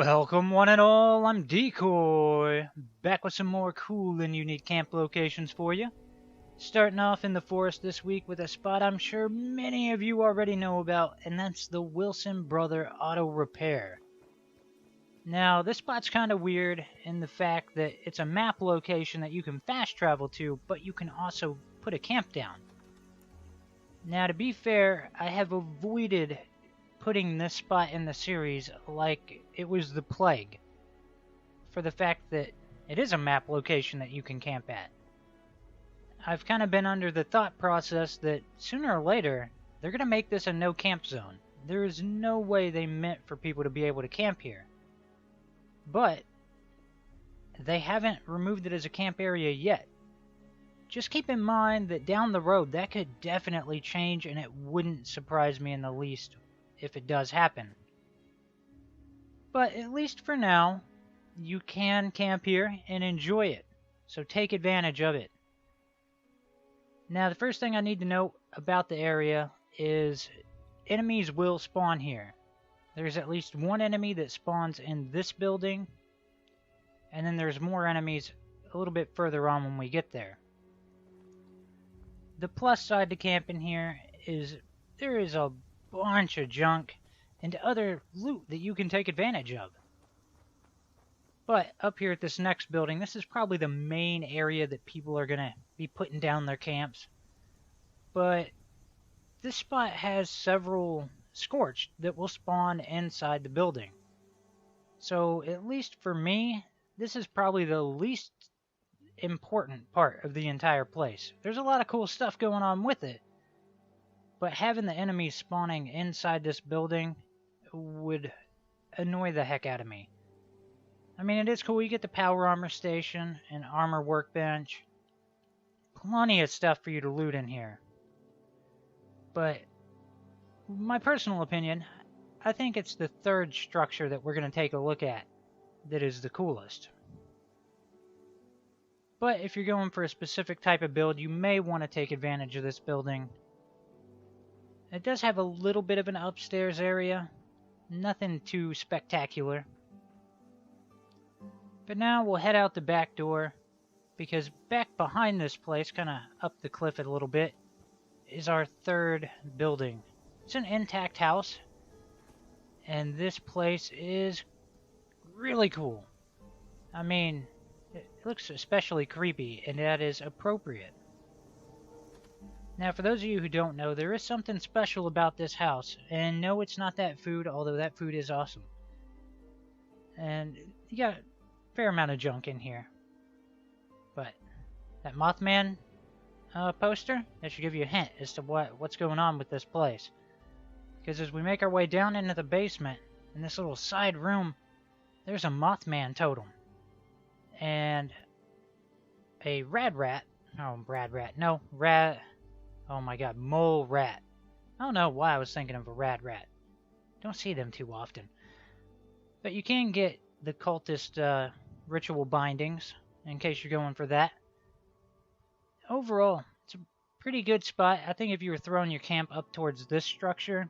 Welcome one and all, I'm Decoy, back with some more cool and unique camp locations for you. Starting off in the forest this week with a spot I'm sure many of you already know about, and that's the Wilson Brother Auto Repair. Now, this spot's kind of weird in the fact that it's a map location that you can fast travel to, but you can also put a camp down. Now, to be fair, I have avoided putting this spot in the series like it was the plague, for the fact that it is a map location that you can camp at. I've kind of been under the thought process that sooner or later they're going to make this a no camp zone. There is no way they meant for people to be able to camp here. But they haven't removed it as a camp area yet. Just keep in mind that down the road that could definitely change, and it wouldn't surprise me in the least if it does happen. But at least for now, you can camp here and enjoy it, so take advantage of it. Now, the first thing I need to know about the area is enemies will spawn here. There's at least one enemy that spawns in this building, and then there's more enemies a little bit further on when we get there. The plus side to camping here is there is a bunch of junk and other loot that you can take advantage of. But up here at this next building, this is probably the main area that people are going to be putting down their camps. But this spot has several scorched that will spawn inside the building. So at least for me, this is probably the least important part of the entire place. There's a lot of cool stuff going on with it, but having the enemies spawning inside this building would annoy the heck out of me. I mean, it is cool. You get the power armor station and armor workbench. Plenty of stuff for you to loot in here. But my personal opinion, I think it's the third structure that we're going to take a look at that is the coolest. But if you're going for a specific type of build, you may want to take advantage of this building. It does have a little bit of an upstairs area. Nothing too spectacular. But now we'll head out the back door, because back behind this place, kind of up the cliff a little bit, is our third building. It's an intact house, and this place is really cool. I mean, it looks especially creepy, and that is appropriate. Now, for those of you who don't know, there is something special about this house. And no, it's not that food, although that food is awesome. And you got a fair amount of junk in here. But that Mothman poster, that should give you a hint as to what's going on with this place. Because as we make our way down into the basement, in this little side room, there's a Mothman totem. And a rad rat. Oh, rad rat. No, rat. Oh my god, mole rat. I don't know why I was thinking of a rad rat. Don't see them too often. But you can get the cultist ritual bindings, in case you're going for that. Overall, it's a pretty good spot. I think if you were throwing your camp up towards this structure,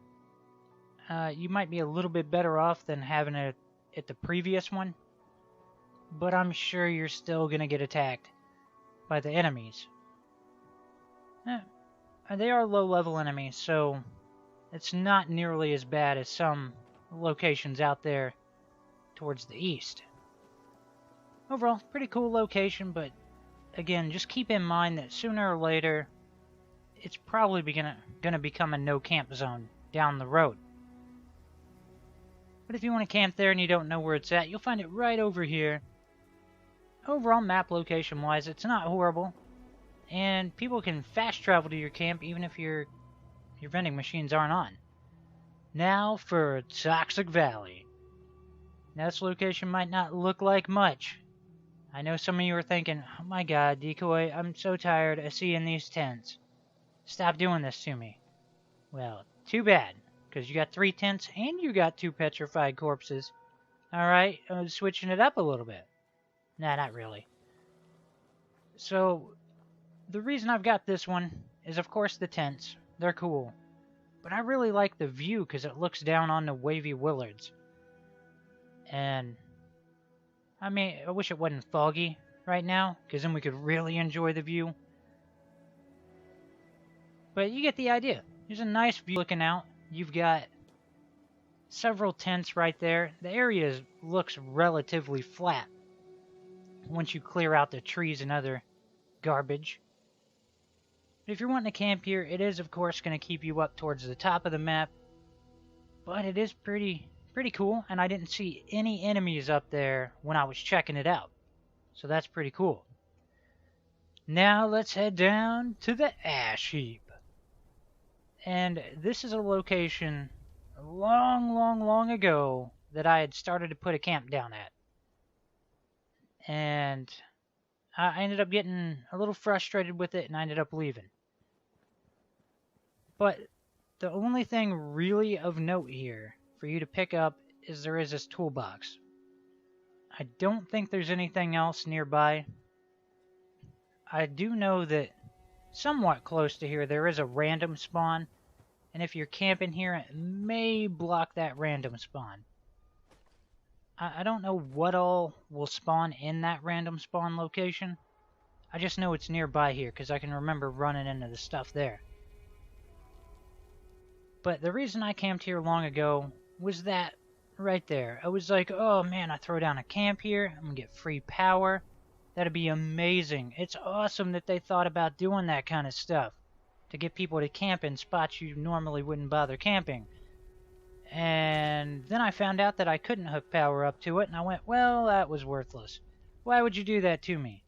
you might be a little bit better off than having it at the previous one. But I'm sure you're still going to get attacked by the enemies. They are low-level enemies, so it's not nearly as bad as some locations out there towards the east. Overall, pretty cool location, but again, just keep in mind that sooner or later, it's probably gonna become a no-camp zone down the road. But if you want to camp there and you don't know where it's at, you'll find it right over here. Overall, map location-wise, it's not horrible. And people can fast travel to your camp even if your vending machines aren't on. Now for Toxic Valley. Now this location might not look like much. I know some of you are thinking, oh my god, Decoy, I'm so tired of seeing these tents. Stop doing this to me. Well, too bad, because you got 3 tents and you got 2 petrified corpses. Alright, switching it up a little bit. Nah, not really. So, the reason I've got this one is, of course, the tents. They're cool. But I really like the view because it looks down on the wavy willards. And I mean, I wish it wasn't foggy right now, because then we could really enjoy the view. But you get the idea. There's a nice view looking out. You've got several tents right there. The area looks relatively flat once you clear out the trees and other garbage. But if you're wanting to camp here, it is of course going to keep you up towards the top of the map. But it is pretty cool, and I didn't see any enemies up there when I was checking it out. So that's pretty cool. Now let's head down to the ash heap. And this is a location long ago that I had started to put a camp down at. And I ended up getting a little frustrated with it, and I ended up leaving. But the only thing really of note here for you to pick up is there is this toolbox. I don't think there's anything else nearby. I do know that somewhat close to here there is a random spawn, and if you're camping here it may block that random spawn. I don't know what all will spawn in that random spawn location. I just know it's nearby here because I can remember running into the stuff there. But the reason I camped here long ago was that right there. I was like, oh man, I throw down a camp here, I'm gonna get free power. That'd be amazing. It's awesome that they thought about doing that kind of stuff to get people to camp in spots you normally wouldn't bother camping. And then I found out that I couldn't hook power up to it, and I went, well, that was worthless. Why would you do that to me?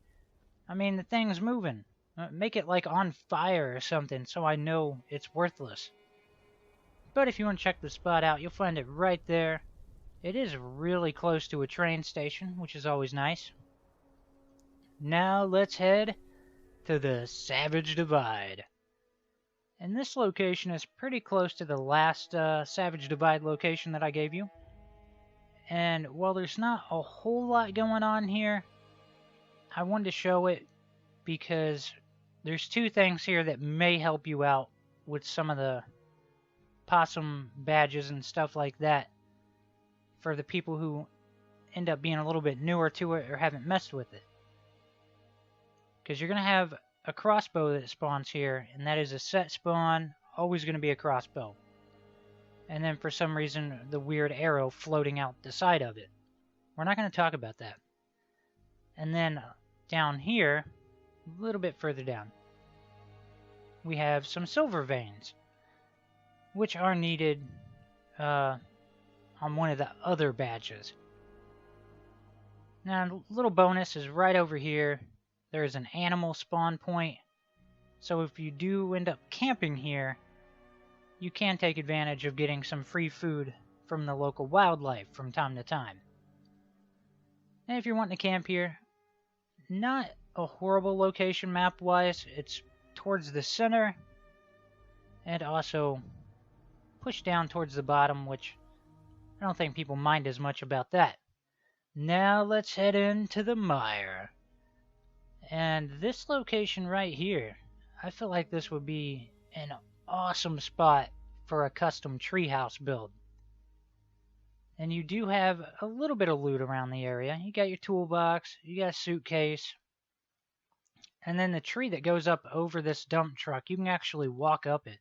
I mean, the thing's moving. Make it like on fire or something so I know it's worthless. But if you want to check the spot out, you'll find it right there. It is really close to a train station, which is always nice. Now let's head to the Savage Divide. And this location is pretty close to the last Savage Divide location that I gave you. And while there's not a whole lot going on here, I wanted to show it because there's two things here that may help you out with some of the possum badges and stuff like that for the people who end up being a little bit newer to it or haven't messed with it. Because you're going to have a crossbow that spawns here, and that is a set spawn, always going to be a crossbow. And then for some reason, the weird arrow floating out the side of it. We're not going to talk about that. And then down here, a little bit further down, we have some silver veins, which are needed on one of the other badges. Now, a little bonus is right over here. There is an animal spawn point. So if you do end up camping here, you can take advantage of getting some free food from the local wildlife from time to time. And if you're wanting to camp here, not a horrible location map-wise. It's towards the center and also pushed down towards the bottom, which I don't think people mind as much about that. Now let's head into the mire. And this location right here, I feel like this would be an awesome spot for a custom treehouse build. And you do have a little bit of loot around the area. You got your toolbox, you got a suitcase, and then the tree that goes up over this dump truck, you can actually walk up it.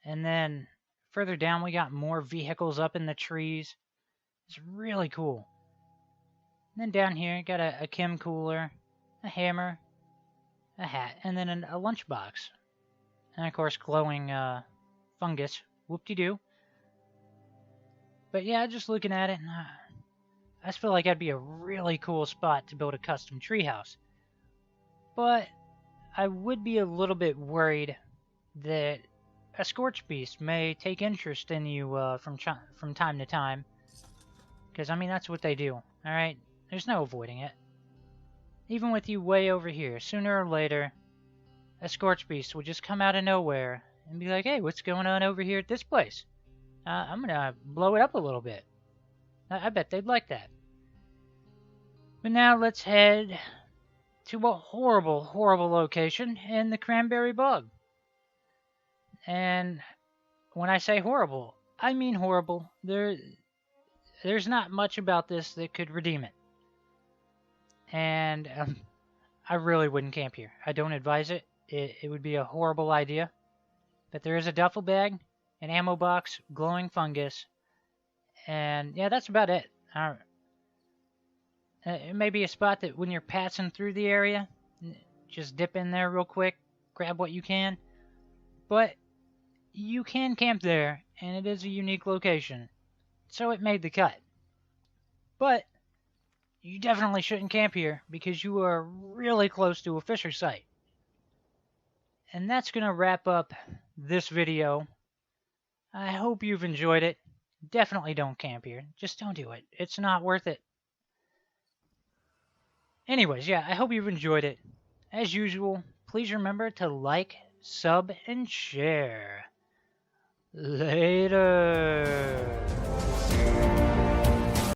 And then further down we got more vehicles up in the trees. It's really cool. And then down here you got a chem cooler, a hammer, a hat, and then a lunchbox. And of course glowing fungus. Whoop-de-doo. But yeah, just looking at it, I just feel like that'd be a really cool spot to build a custom treehouse. But I would be a little bit worried that a Scorch Beast may take interest in you from time to time. Because, I mean, that's what they do, alright? There's no avoiding it. Even with you way over here, sooner or later, a Scorch Beast will just come out of nowhere and be like, hey, what's going on over here at this place? I'm gonna blow it up a little bit. I bet they'd like that. But now let's head to a horrible, horrible location in the Cranberry Bog. And when I say horrible, I mean horrible. there's not much about this that could redeem it. And I really wouldn't camp here. I don't advise it. It would be a horrible idea. But there is a duffel bag, an ammo box, glowing fungus, and yeah, that's about it. It may be a spot that when you're passing through the area, just dip in there real quick, grab what you can. But you can camp there, and it is a unique location, so it made the cut. But you definitely shouldn't camp here because you are really close to a fisher site. And that's going to wrap up this video. I hope you've enjoyed it. Definitely don't camp here. Just don't do it. It's not worth it. Anyways, yeah, I hope you've enjoyed it. As usual, please remember to like, sub, and share. Later.